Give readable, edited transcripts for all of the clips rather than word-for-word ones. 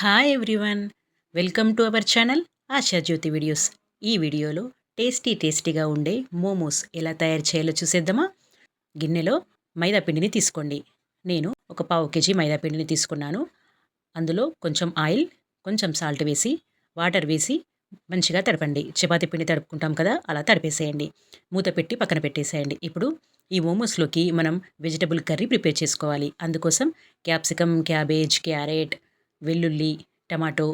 Hi everyone, welcome to our channel Asha Jyothi videos. ఈ వీడియోలో టేస్టీగా ఉండే మోమోస్ ఎలా తయారు చేయాలో చూసేద్దామా. గిన్నెలో మైదా పిండిని తీసుకోండి. నేను ఒక పావు కేజీ మైదా పిండిని తీసుకున్నాను. అందులో కొంచెం ఆయిల్, కొంచెం సాల్ట్ వేసి, వాటర్ వేసి మంచిగా తడపండి. చపాతీ పిండి తడుపుకుంటాం కదా, అలా తడిపేసేయండి. మూత పెట్టి పక్కన పెట్టేసేయండి. ఇప్పుడు ఈ మోమోస్లోకి మనం వెజిటబుల్ కర్రీ ప్రిపేర్ చేసుకోవాలి. అందుకోసం క్యాప్సికమ్, క్యాబేజ్, క్యారెట్, వెల్లుల్లి, టమాటో,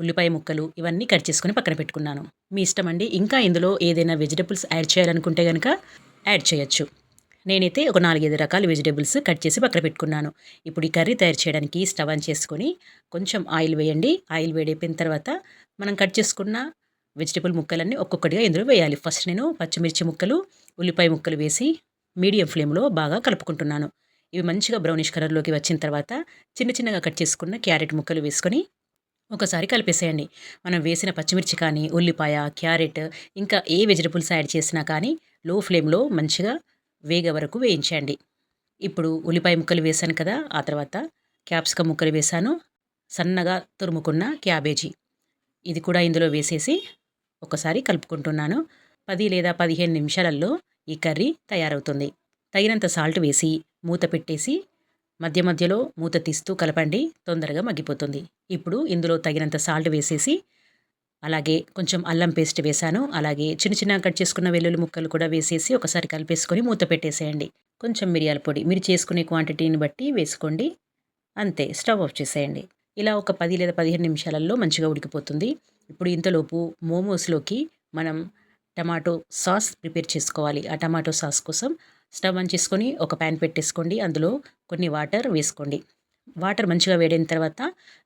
ఉల్లిపాయ ముక్కలు ఇవన్నీ కట్ చేసుకొని పక్కన పెట్టుకున్నాను. మీ ఇష్టం అండి. ఇంకా ఇందులో ఏదైనా వెజిటబుల్స్ యాడ్ చేయాలనుకుంటే కనుక యాడ్ చేయొచ్చు. నేనైతే ఒక 4-5 రకాల వెజిటబుల్స్ కట్ చేసి పక్కన పెట్టుకున్నాను. ఇప్పుడు ఈ కర్రీ తయారు చేయడానికి స్టవ్ ఆన్ చేసుకొని కొంచెం ఆయిల్ వేయండి. ఆయిల్ వేడైపోయిన తర్వాత మనం కట్ చేసుకున్న వెజిటబుల్ ముక్కలన్నీ ఒక్కొక్కటిగా ఇందులో వేయాలి. ఫస్ట్ నేను పచ్చిమిర్చి ముక్కలు, ఉల్లిపాయ ముక్కలు వేసి మీడియం ఫ్లేమ్లో బాగా కలుపుకుంటున్నాను. ఇవి మంచిగా బ్రౌనిష్ కలర్లోకి వచ్చిన తర్వాత చిన్నగా కట్ చేసుకున్న క్యారెట్ ముక్కలు వేసుకొని ఒకసారి కలిపేసేయండి. మనం వేసిన పచ్చిమిర్చి కానీ, ఉల్లిపాయ, క్యారెట్ ఇంకా ఏ వెజిటబుల్స్ యాడ్ చేసినా కానీ లో ఫ్లేమ్లో మంచిగా వేగే వరకు వేయించండి. ఇప్పుడు ఉల్లిపాయ ముక్కలు వేసాను కదా, ఆ తర్వాత క్యాప్సికమ్ ముక్కలు వేసాను. సన్నగా తురుముకున్న క్యాబేజీ ఇది కూడా ఇందులో వేసేసి ఒకసారి కలుపుకుంటున్నాను. 10 లేదా 15 నిమిషాలలో ఈ కర్రీ తయారవుతుంది. తగినంత సాల్ట్ వేసి మూత పెట్టేసి మధ్యలో మూత తీస్తూ కలపండి, తొందరగా మగ్గిపోతుంది. ఇప్పుడు ఇందులో తగినంత సాల్ట్ వేసేసి, అలాగే కొంచెం అల్లం పేస్ట్ వేసాను. అలాగే చిన్న కట్ చేసుకున్న వెల్లుల్లి ముక్కలు కూడా వేసేసి ఒకసారి కలిపేసుకొని మూత పెట్టేసేయండి. కొంచెం మిరియాల పొడి మీరు చేసుకునే క్వాంటిటీని బట్టి వేసుకోండి. అంతే, స్టవ్ ఆఫ్ చేసేయండి. ఇలా ఒక 10 లేదా 15 నిమిషాలలో మంచిగా ఉడికిపోతుంది. ఇప్పుడు ఇంతలోపు మోమోస్లోకి మనం టమాటో సాస్ ప్రిపేర్ చేసుకోవాలి. ఆ టమాటో సాస్ కోసం స్టవ్ ఆన్ చేసుకొని ఒక ప్యాన్ పెట్టేసుకోండి. అందులో కొన్ని వాటర్ వేసుకోండి. వాటర్ మంచిగా వేడైన తర్వాత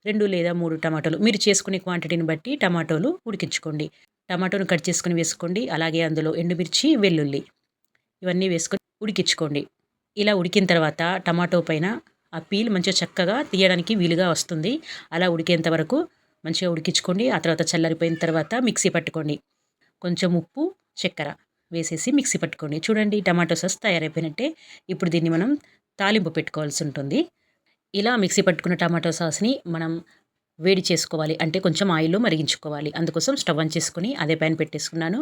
2 లేదా 3 టమాటోలు మీరు చేసుకునే క్వాంటిటీని బట్టి టమాటోలు ఉడికించుకోండి. టమాటోను కట్ చేసుకొని వేసుకోండి. అలాగే అందులో ఎండుమిర్చి, వెల్లుల్లి ఇవన్నీ వేసుకొని ఉడికించుకోండి. ఇలా ఉడికిన తర్వాత టమాటో పైన ఆ పీల్ మంచిగా చక్కగా తీయడానికి వీలుగా వస్తుంది. అలా ఉడికేంత వరకు మంచిగా ఉడికించుకోండి. ఆ తర్వాత చల్లారిపోయిన తర్వాత మిక్సీ పట్టుకోండి. కొంచెం ఉప్పు, చక్కెర వేసేసి మిక్సీ పట్టుకోండి. చూడండి, టమాటో సాస్ తయారైపోయినట్టే. ఇప్పుడు దీన్ని మనం తాలింపు పెట్టుకోవాల్సి ఉంటుంది. ఇలా మిక్సీ పట్టుకున్న టమాటో సాస్ని మనం వేడి చేసుకోవాలి, అంటే కొంచెం ఆయిల్లో మరిగించుకోవాలి. అందుకోసం స్టవ్ ఆన్ చేసుకుని అదే ప్యాన్ పెట్టేసుకున్నాను.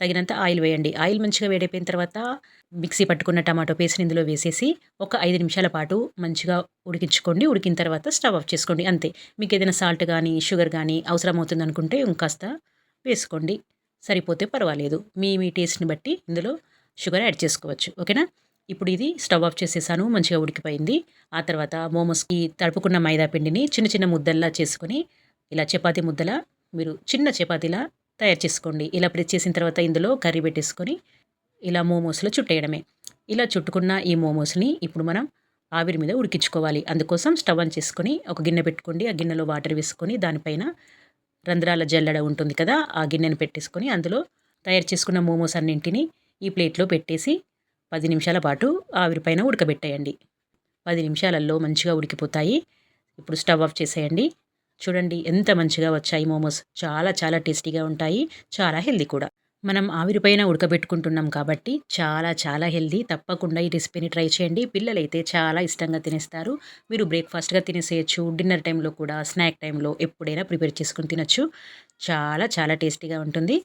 తగినంత ఆయిల్ వేయండి. ఆయిల్ మంచిగా వేడైపోయిన తర్వాత మిక్సీ పట్టుకున్న టమాటో పేస్ట్ని ఇందులో వేసేసి ఒక 5 నిమిషాల పాటు మంచిగా ఉడికించుకోండి. ఉడికిన తర్వాత స్టవ్ ఆఫ్ చేసుకోండి. అంతే. మీకు ఏదైనా సాల్ట్ కానీ, షుగర్ కానీ అవసరం అవుతుంది అనుకుంటే ఇంకాస్త వేసుకోండి. సరిపోతే పర్వాలేదు. మీ టేస్ట్ని బట్టి ఇందులో షుగర్ యాడ్ చేసుకోవచ్చు. ఓకేనా. ఇప్పుడు ఇది స్టవ్ ఆఫ్ చేసేసాను. మంచిగా ఉడికిపోయింది. ఆ తర్వాత మోమోస్కి తడుపుకున్న మైదా పిండిని చిన్న ముద్దల్లా చేసుకొని ఇలా చపాతీ ముద్దలా మీరు చిన్న చపాతీలా తయారు చేసుకోండి. ఇలా ప్రెస్ చేసిన తర్వాత ఇందులో కర్రీ పెట్టేసుకొని ఇలా మోమోస్లో చుట్టేయడమే. ఇలా చుట్టుకున్న ఈ మోమోస్ని ఇప్పుడు మనం ఆవిరి మీద ఉడికించుకోవాలి. అందుకోసం స్టవ్ ఆన్ చేసుకొని ఒక గిన్నె పెట్టుకోండి. ఆ గిన్నెలో వాటర్ వేసుకొని దానిపైన రంధ్రాల జల్లెడ ఉంటుంది కదా, ఆ గిన్నెను పెట్టేసుకొని అందులో తయారు చేసుకున్న మోమోస్ అన్నింటినీ ఈ ప్లేట్లో పెట్టేసి 10 నిమిషాల పాటు ఆవిరిపైన ఉడకబెట్టేయండి. 10 నిమిషాలలో మంచిగా ఉడికిపోతాయి. ఇప్పుడు స్టవ్ ఆఫ్ చేసేయండి. చూడండి ఎంత మంచిగా వచ్చాయి మోమోస్. చాలా టేస్టీగా ఉంటాయి. చాలా హెల్దీ కూడా. మనం ఆవిరిపైన ఉడకబెట్టుకుంటున్నాం కాబట్టి చాలా హెల్దీ. తప్పకుండా ఈ రెసిపీని ట్రై చేయండి. పిల్లలైతే చాలా ఇష్టంగా తినేస్తారు. మీరు బ్రేక్ఫాస్ట్గా తినేసేయచ్చు, డిన్నర్ టైంలో కూడా, స్నాక్ టైంలో ఎప్పుడైనా ప్రిపేర్ చేసుకుని తినచ్చు. చాలా టేస్టీగా ఉంటుంది.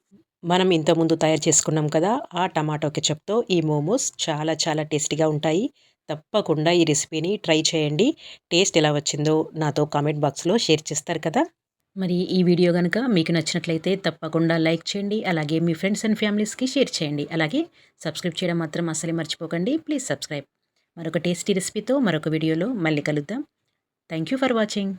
మనం ఇంతకుముందు తయారు చేసుకున్నాం కదా, ఆ టమాటో కెచప్తో ఈ మోమోస్ చాలా టేస్టీగా ఉంటాయి. తప్పకుండా ఈ రెసిపీని ట్రై చేయండి. టేస్ట్ ఎలా వచ్చిందో నాతో కామెంట్ బాక్స్లో షేర్ చేస్తారు కదా. మరి ఈ వీడియో గనుక మీకు నచ్చినట్లయితే తప్పకుండా లైక్ చేయండి. అలాగే మీ ఫ్రెండ్స్ అండ్ ఫ్యామిలీస్కి షేర్ చేయండి. అలాగే సబ్స్క్రైబ్ చేయడం మాత్రం అస్సలే మర్చిపోకండి. Please subscribe. మరొక టేస్టీ రెసిపీతో మరొక వీడియోలో మళ్ళీ కలుద్దాం. Thank you for watching.